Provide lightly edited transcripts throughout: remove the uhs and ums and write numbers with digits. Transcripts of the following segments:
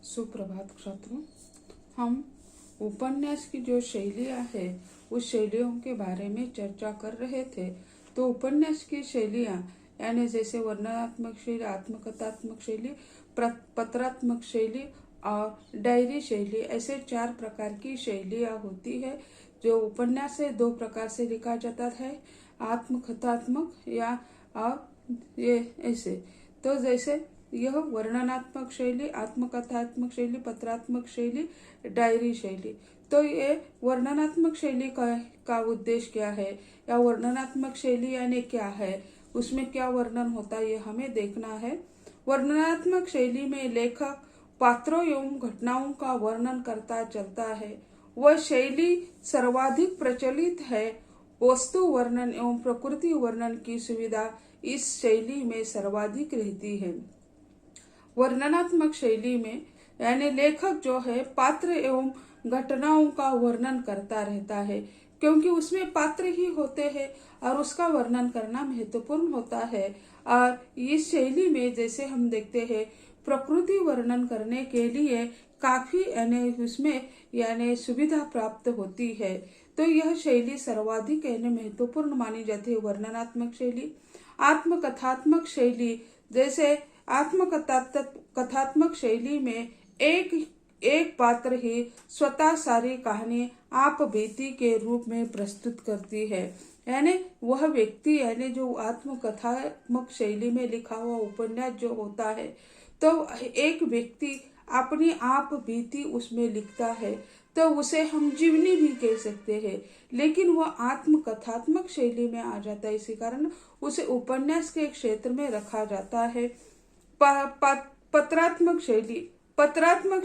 सुप्रभात छात्रों। हम उपन्यास की जो शैलियाँ है उस शैलियों के बारे में चर्चा कर रहे थे। तो उपन्यास की शैलियाँ यानी जैसे वर्णनात्मक शैली, आत्मकथात्मक शैली, पत्रात्मक शैली और डायरी शैली, ऐसे 4 प्रकार की शैलियाँ होती है। जो उपन्यास है 2 प्रकार से लिखा जाता है, आत्मकथात्मक या और ये ऐसे। तो जैसे यह वर्णनात्मक शैली, आत्मकथात्मक शैली, पत्रात्मक शैली, डायरी शैली। तो ये वर्णनात्मक शैली का उद्देश्य क्या है या वर्णनात्मक शैली यानी क्या है, उसमें क्या वर्णन होता है, ये हमें देखना है। वर्णनात्मक शैली में लेखक पात्रों एवं घटनाओं का वर्णन करता चलता है। वह शैली सर्वाधिक प्रचलित है। वस्तु वर्णन एवं प्रकृति वर्णन की सुविधा इस शैली में सर्वाधिक रहती है। वर्णनात्मक शैली में यानी लेखक जो है पात्र एवं घटनाओं का वर्णन करता रहता है, क्योंकि उसमें पात्र ही होते हैं और उसका वर्णन करना महत्वपूर्ण होता है। और इस शैली में जैसे हम देखते हैं प्रकृति वर्णन करने के लिए काफी यानी उसमें यानी सुविधा प्राप्त होती है। तो यह शैली सर्वाधिक यानी महत्वपूर्ण मानी जाती है, वर्णनात्मक शैली। आत्मकथात्मक शैली जैसे आत्मकथात्मक शैली में एक पात्र ही स्वतः सारी कहानी आप बीती के रूप में प्रस्तुत करती है। यानी वह व्यक्ति यानी जो आत्मकथात्मक शैली में लिखा हुआ उपन्यास जो होता है, तो एक व्यक्ति अपनी आप बीती उसमें लिखता है, तो उसे हम जीवनी भी कह सकते हैं, लेकिन वह आत्मकथात्मक शैली में आ जाता है। इसी कारण उसे उपन्यास के क्षेत्र में रखा जाता है। पत्रात्मक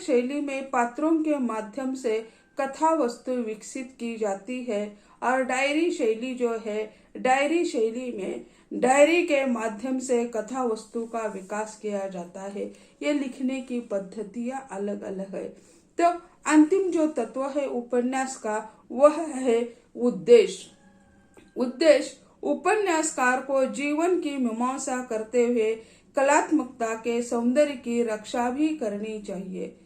शैली में पात्रों के माध्यम से कथा वस्तु विकसित की जाती है। और डायरी शैली जो है, डायरी शैली में डायरी के माध्यम से कथा वस्तु का विकास किया जाता है। ये लिखने की पद्धतियां अलग अलग है। तो अंतिम जो तत्व है उपन्यास का वह है उद्देश्य उपन्यासकार को जीवन की मीमांसा करते हुए कलात्मकता के सौंदर्य की रक्षा भी करनी चाहिए।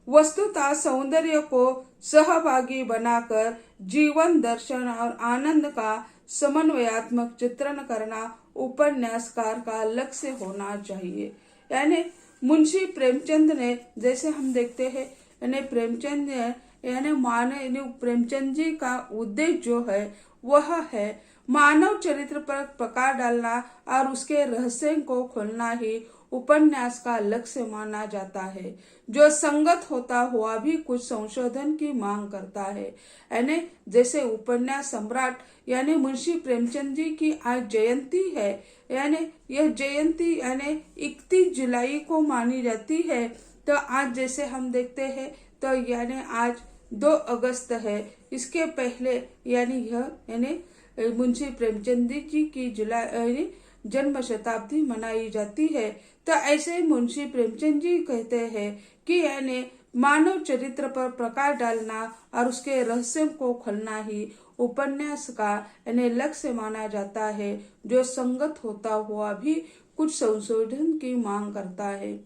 वस्तुतः सौंदर्य को सहभागी बनाकर जीवन, दर्शन और आनंद का समन्वयात्मक चित्रण करना उपन्यासकार का लक्ष्य होना चाहिए। यानी मुंशी प्रेमचंद ने, जैसे हम देखते हैं यानी प्रेमचंद यानी प्रेमचंद जी का उद्देश्य जो है वह है मानव चरित्र पर प्रकाश डालना और उसके रहस्य को खोलना ही उपन्यास का लक्ष्य माना जाता है, जो संगत होता हुआ भी कुछ संशोधन की मांग करता है। यानी जैसे उपन्यास सम्राट यानी मुंशी प्रेमचंद जी की आज जयंती है, यानी यह जयंती यानी 31 जुलाई को मानी जाती है। तो आज जैसे हम देखते हैं तो यानी आज 2 अगस्त है। इसके पहले यानी यह यानी मुंशी प्रेमचंद जी की जुलाई जन्म शताब्दी मनाई जाती है। तो ऐसे मुंशी प्रेमचंद जी कहते हैं कि यानी मानव चरित्र पर प्रकाश डालना और उसके रहस्य को खोलना ही उपन्यास का यानी लक्ष्य माना जाता है, जो संगत होता हुआ भी कुछ संशोधन की मांग करता है।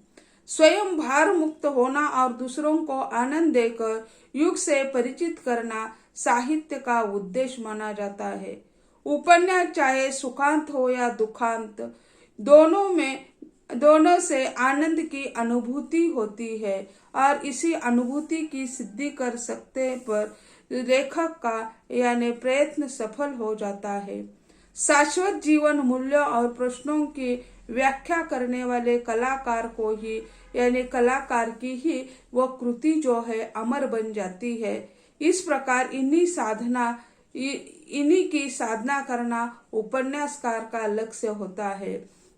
स्वयं भार मुक्त होना और दूसरों को आनंद देकर युग से परिचित करना साहित्य का उद्देश्य माना जाता है। उपन्यास चाहे सुखांत हो या दुखांत, दोनों से आनंद की अनुभूति होती है और इसी अनुभूति की सिद्धि कर सकते पर लेखक का यानी प्रयत्न सफल हो जाता है। शाश्वत जीवन मूल्य और प्रश्नों की व्याख्या करने वाले कलाकार को ही यानी कलाकार की ही वह कृति जो है अमर बन जाती है। इस प्रकार इन्हीं की साधना करना उपन्यासकार का लक्ष्य होता है।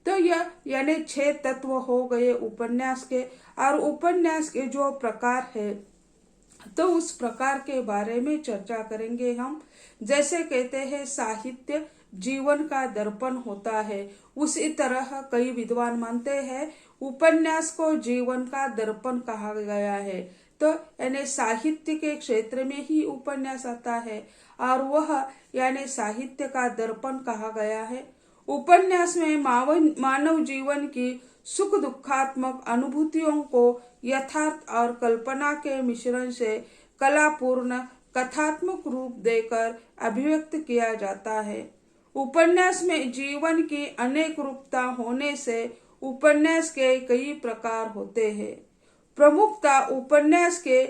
तो यह यानी 6 तत्व हो गए उपन्यास के। और उपन्यास के जो प्रकार है तो उस प्रकार के बारे में चर्चा करेंगे हम। जैसे कहते हैं साहित्य जीवन का दर्पण होता है, उसी तरह कई विद्वान मानते हैं उपन्यास को जीवन का दर्पण कहा गया है। तो यानी साहित्य के क्षेत्र में ही उपन्यास आता है और वह यानी साहित्य का दर्पण कहा गया है। उपन्यास में मानव जीवन की सुख दुखात्मक अनुभूतियों को यथार्थ और कल्पना के मिश्रण से कलापूर्ण कथात्मक रूप देकर अभिव्यक्त किया जाता है। उपन्यास में जीवन की अनेक रूपता होने से उपन्यास के कई प्रकार होते हैं। प्रमुखता उपन्यास के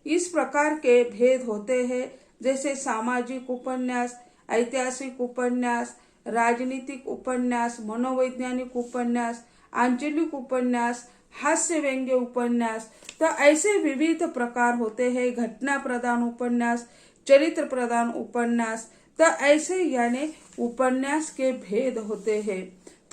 इस प्रकार के भेद होते हैं, जैसे सामाजिक उपन्यास, ऐतिहासिक उपन्यास, राजनीतिक उपन्यास, मनोवैज्ञानिक उपन्यास, आंचलिक उपन्यास, हास्य व्यंग्य उपन्यास। तो ऐसे विविध प्रकार होते हैं। घटना प्रधान उपन्यास, चरित्र प्रधान उपन्यास। तो ऐसे उपन्यास के भेद होते हैं।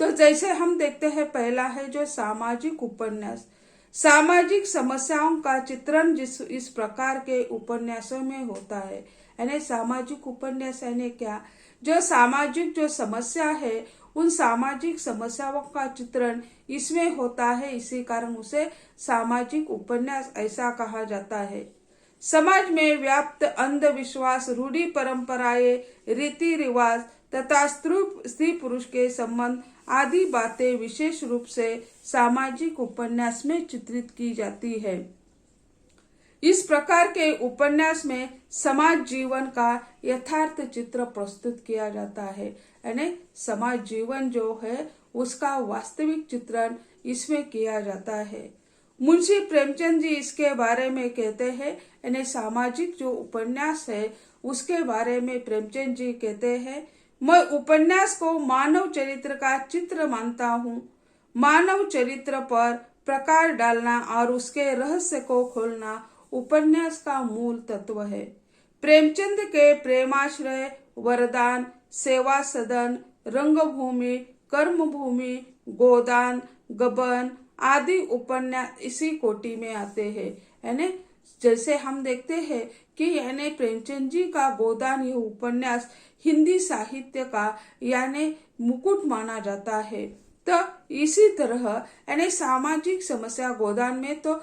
तो जैसे हम देखते हैं, पहला है जो सामाजिक उपन्यास। सामाजिक समस्याओं का चित्रण इस प्रकार के उपन्यासों में होता है। सामाजिक उपन्यास क्या, जो सामाजिक जो समस्या है उन सामाजिक समस्याओं का चित्रण इसमें होता है, इसी कारण उसे सामाजिक उपन्यास ऐसा कहा जाता है। समाज में व्याप्त अंधविश्वास, रूढ़ि परंपराएं, रीति रिवाज तथा स्त्री पुरुष के संबंध आदि बातें विशेष रूप से सामाजिक उपन्यास में चित्रित की जाती है। इस प्रकार के उपन्यास में समाज जीवन का यथार्थ चित्र प्रस्तुत किया जाता है। समाज जीवन जो है उसका वास्तविक चित्रण इसमें किया जाता है। मुंशी प्रेमचंद जी इसके बारे में कहते हैं, सामाजिक जो उपन्यास है उसके बारे में प्रेमचंद जी कहते हैं, मैं उपन्यास को मानव चरित्र का चित्र मानता हूँ। मानव चरित्र पर प्रकाश डालना और उसके रहस्य को खोलना उपन्यास का मूल तत्व है। प्रेमचंद के प्रेमाश्रय, वरदान, सेवा सदन, रंगभूमि, कर्मभूमि, गोदान, गबन आदि उपन्यास इसी कोटि में आते हैं। जैसे हम देखते हैं कि प्रेमचंद जी का गोदान यह उपन्यास हिंदी साहित्य का मुकुट माना जाता है। तो इसी तरह सामाजिक समस्या गोदान में तो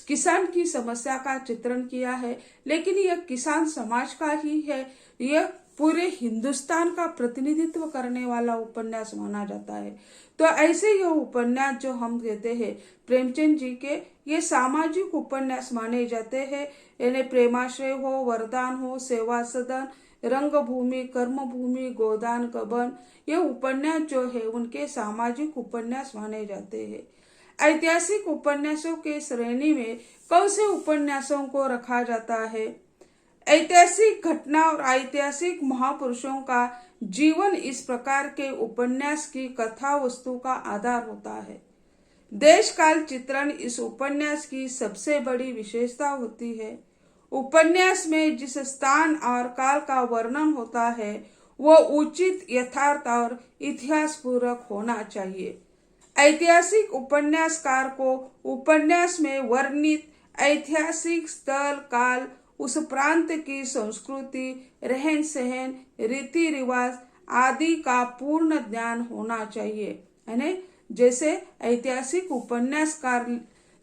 किसान की समस्या का चित्रण किया है, लेकिन यह किसान समाज का ही है। यह पूरे हिंदुस्तान का प्रतिनिधित्व करने वाला उपन्यास माना जाता है। तो ऐसे यह उपन्यास जो हम कहते हैं प्रेमचंद जी के, ये सामाजिक उपन्यास माने जाते हैं। प्रेमाश्रय हो, वरदान हो, सेवा सदन, रंगभूमि, कर्मभूमि, गोदान, गबन, ये उपन्यास जो है उनके सामाजिक उपन्यास माने जाते हैं। ऐतिहासिक उपन्यासों के श्रेणी में कौन से उपन्यासों को रखा जाता है? ऐतिहासिक घटना और ऐतिहासिक महापुरुषों का जीवन इस प्रकार के उपन्यास की कथा वस्तु का आधार होता है। देश काल चित्रण इस उपन्यास की सबसे बड़ी विशेषता होती है। उपन्यास में जिस स्थान और काल का वर्णन होता है वो उचित, यथार्थ और इतिहास पूर्वक होना चाहिए। ऐतिहासिक उपन्यासकार को उपन्यास में वर्णित ऐतिहासिक स्थल, काल, उस प्रांत की संस्कृति, रहन सहन, रीति रिवाज आदि का पूर्ण ज्ञान होना चाहिए। जैसे ऐतिहासिक उपन्यासकार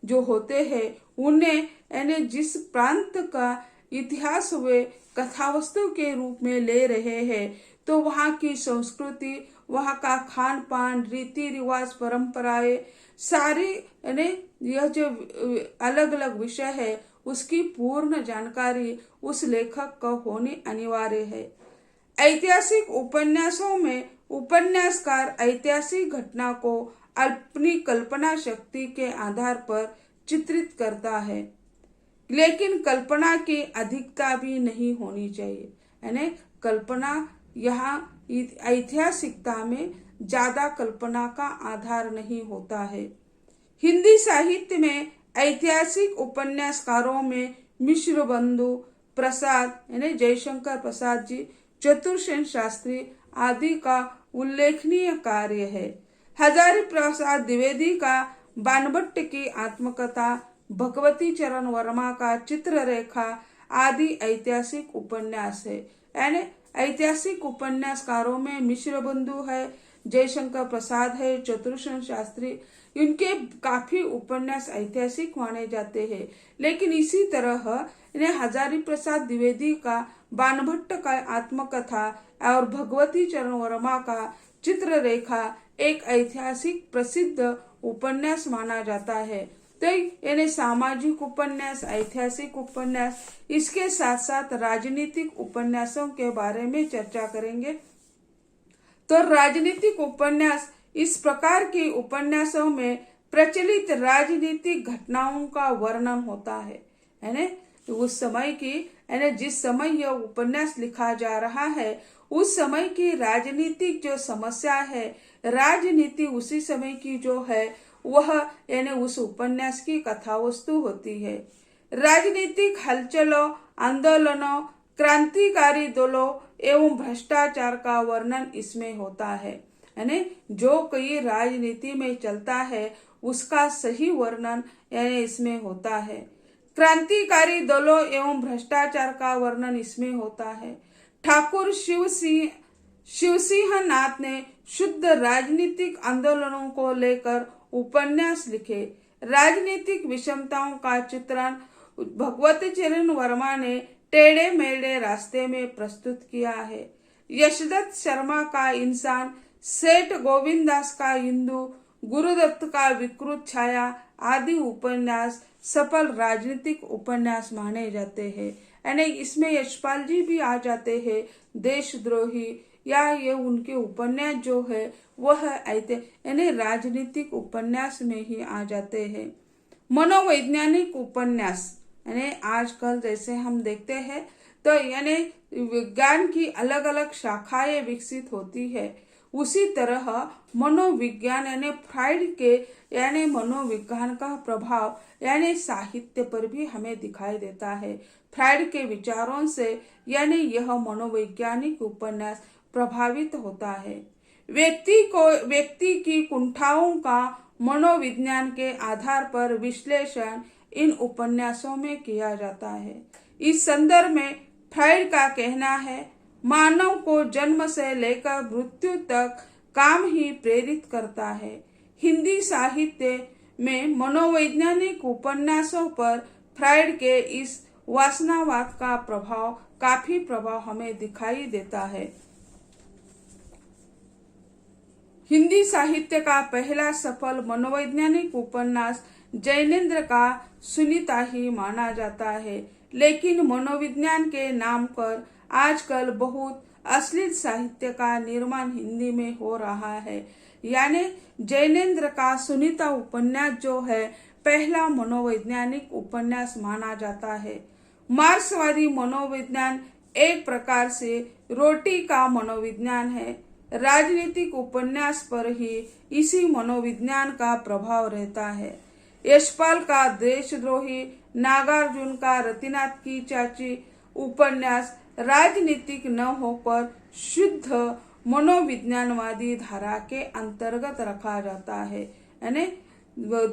जो होते हैं उन्हें जिस प्रांत का इतिहास वे कथावस्तु के रूप में ले रहे हैं, तो वहाँ की संस्कृति, वहाँ का खान पान, रीति रिवाज, परंपराएं सारी यह जो अलग अलग विषय है उसकी पूर्ण जानकारी उस लेखक को होनी अनिवार्य है। ऐतिहासिक उपन्यासों में उपन्यासकार ऐतिहासिक घटना को अपनी कल्पना शक्ति के आधार पर चित्रित करता है, लेकिन कल्पना की अधिकता भी नहीं होनी चाहिए। कल्पना यहाँ ऐतिहासिकता में ज्यादा कल्पना का आधार नहीं होता है। हिंदी साहित्य में ऐतिहासिक उपन्यासकारों में मिश्र बंधु प्रसाद जयशंकर प्रसाद जी, चतुरसेन शास्त्री आदि का उल्लेखनीय कार्य है। हजारी प्रसाद द्विवेदी का बाणभट्ट की आत्मकथा, भगवती चरण वर्मा का चित्ररेखा आदि ऐतिहासिक उपन्यास है। ऐतिहासिक उपन्यासकारों में मिश्र बंधु है, जयशंकर प्रसाद है, चतुरसेन शास्त्री, इनके काफी उपन्यास ऐतिहासिक माने जाते हैं। लेकिन इसी तरह हजारी प्रसाद द्विवेदी का बाणभट्ट का आत्मकथा और भगवती चरण वर्मा का चित्ररेखा एक ऐतिहासिक प्रसिद्ध उपन्यास माना जाता है। तो यानी सामाजिक उपन्यास, ऐतिहासिक उपन्यास, इसके साथ साथ राजनीतिक उपन्यासों के बारे में चर्चा करेंगे। तो राजनीतिक उपन्यास इस प्रकार के उपन्यासों में प्रचलित राजनीतिक घटनाओं का वर्णन होता है ना। तो उस समय की यानी जिस समय यह उपन्यास लिखा जा रहा है उस समय की राजनीतिक जो समस्या है, राजनीति उसी समय की जो है वह यानी उस उपन्यास की कथा वस्तु होती है। राजनीतिक हलचलों, आंदोलनों, क्रांतिकारी दलों एवं भ्रष्टाचार का वर्णन इसमें होता है यानी जो कोई राजनीति में चलता है उसका सही वर्णन यानी इसमें होता है। क्रांतिकारी दलों एवं भ्रष्टाचार का वर्णन इसमें होता है। ठाकुर शिवसिंह नाथ ने शुद्ध राजनीतिक आंदोलनों को लेकर उपन्यास लिखे। राजनीतिक विषमताओं का चित्रण भगवत चरण वर्मा ने टेढ़े मेढ़े रास्ते में प्रस्तुत किया है। यशदत्त शर्मा का इंसान, सेठ गोविंदास का हिंदू, गुरुदत्त का विकृत छाया आदि उपन्यास सफल राजनीतिक उपन्यास माने जाते हैं। यानी इसमें यशपाल जी भी आ जाते हैं, देशद्रोही, या ये उनके उपन्यास जो है वह यानी राजनीतिक उपन्यास में ही आ जाते हैं। मनोवैज्ञानिक उपन्यास यानी आजकल जैसे हम देखते हैं तो यानी विज्ञान की अलग अलग शाखाएं विकसित होती है, उसी तरह मनोविज्ञान यानी फ्राइड के यानी मनोविज्ञान का प्रभाव यानी साहित्य पर भी हमें दिखाई देता है। फ्राइड के विचारों से यानी यह मनोवैज्ञानिक उपन्यास प्रभावित होता है। व्यक्ति की कुंठाओं का मनोविज्ञान के आधार पर विश्लेषण इन उपन्यासों में किया जाता है। इस संदर्भ में फ्राइड का कहना है, मानव को जन्म से लेकर मृत्यु तक काम ही प्रेरित करता है। हिंदी साहित्य में मनोवैज्ञानिक उपन्यासों पर फ्राइड के इस वासनावाद का काफी प्रभाव हमें दिखाई देता है। हिंदी साहित्य का पहला सफल मनोवैज्ञानिक उपन्यास जैनेन्द्र का सुनीता ही माना जाता है, लेकिन मनोविज्ञान के नाम पर आजकल बहुत अश्लील साहित्य का निर्माण हिंदी में हो रहा है। यानी जैनेन्द्र का सुनीता उपन्यास जो है पहला मनोवैज्ञानिक उपन्यास माना जाता है। मार्क्सवादी मनोविज्ञान एक प्रकार से रोटी का मनोविज्ञान है। राजनीतिक उपन्यास पर ही इसी मनोविज्ञान का प्रभाव रहता है। यशपाल का देशद्रोही, नागार्जुन का रतिनाथ की चाची उपन्यास राजनीतिक न होकर शुद्ध मनोविज्ञानवादी धारा के अंतर्गत रखा जाता है। यानी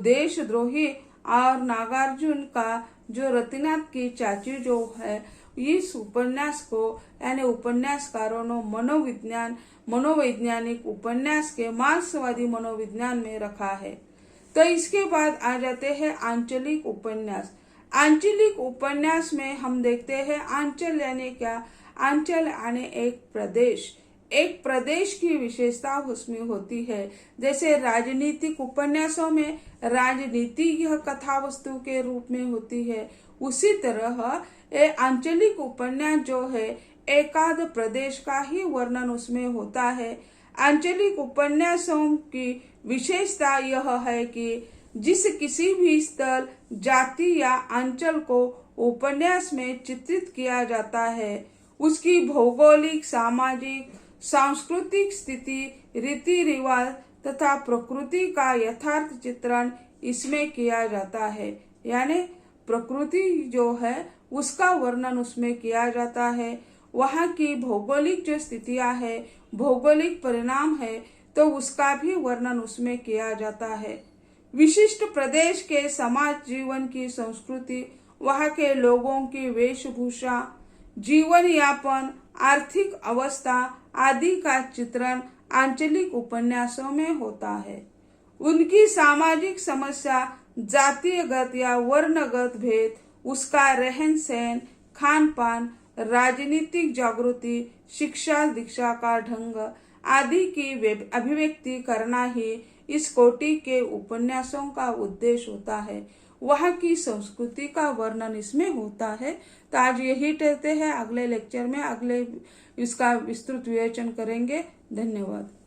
देशद्रोही और नागार्जुन का जो रतिनाथ की चाची जो है इस उपन्यास को यानी उपन्यासकारों ने मनोवैज्ञानिक उपन्यास के मार्क्सवादी मनोविज्ञान में रखा है। तो इसके बाद आ जाते हैं आंचलिक उपन्यास। आंचलिक उपन्यास में हम देखते हैं आंचल यानी क्या, आंचल यानी एक प्रदेश की विशेषता उसमें होती है। जैसे राजनीतिक उपन्यासों में राजनीति यह कथा वस्तु के रूप में होती है, उसी तरह आंचलिक उपन्यास जो है एकाध प्रदेश का ही वर्णन उसमें होता है। आंचलिक उपन्यासों की विशेषता यह है कि जिस किसी भी स्थल, जाति या अंचल को उपन्यास में चित्रित किया जाता है उसकी भौगोलिक, सामाजिक, सांस्कृतिक स्थिति, रीति रिवाज तथा प्रकृति का यथार्थ चित्रण इसमें किया जाता है। यानी प्रकृति जो है उसका वर्णन उसमें किया जाता है। वहाँ की भौगोलिक जो स्थितियां है, भौगोलिक परिणाम है, तो उसका भी वर्णन उसमें किया जाता है। विशिष्ट प्रदेश के समाज जीवन की संस्कृति, वहाँ के लोगों की वेशभूषा, जीवन यापन, आर्थिक अवस्था आदि का चित्रण आंचलिक उपन्यासों में होता है। उनकी सामाजिक समस्या, जातीयगत या वर्णगत भेद, उसका रहन सहन, खान पान, राजनीतिक जागृति, शिक्षा दीक्षा का ढंग आदि की अभिव्यक्ति करना ही इस कोटि के उपन्यासों का उद्देश्य होता है। वहाँ की संस्कृति का वर्णन इसमें होता है। तो आज यही कहते हैं, अगले लेक्चर में अगले इसका विस्तृत विवेचन करेंगे। धन्यवाद।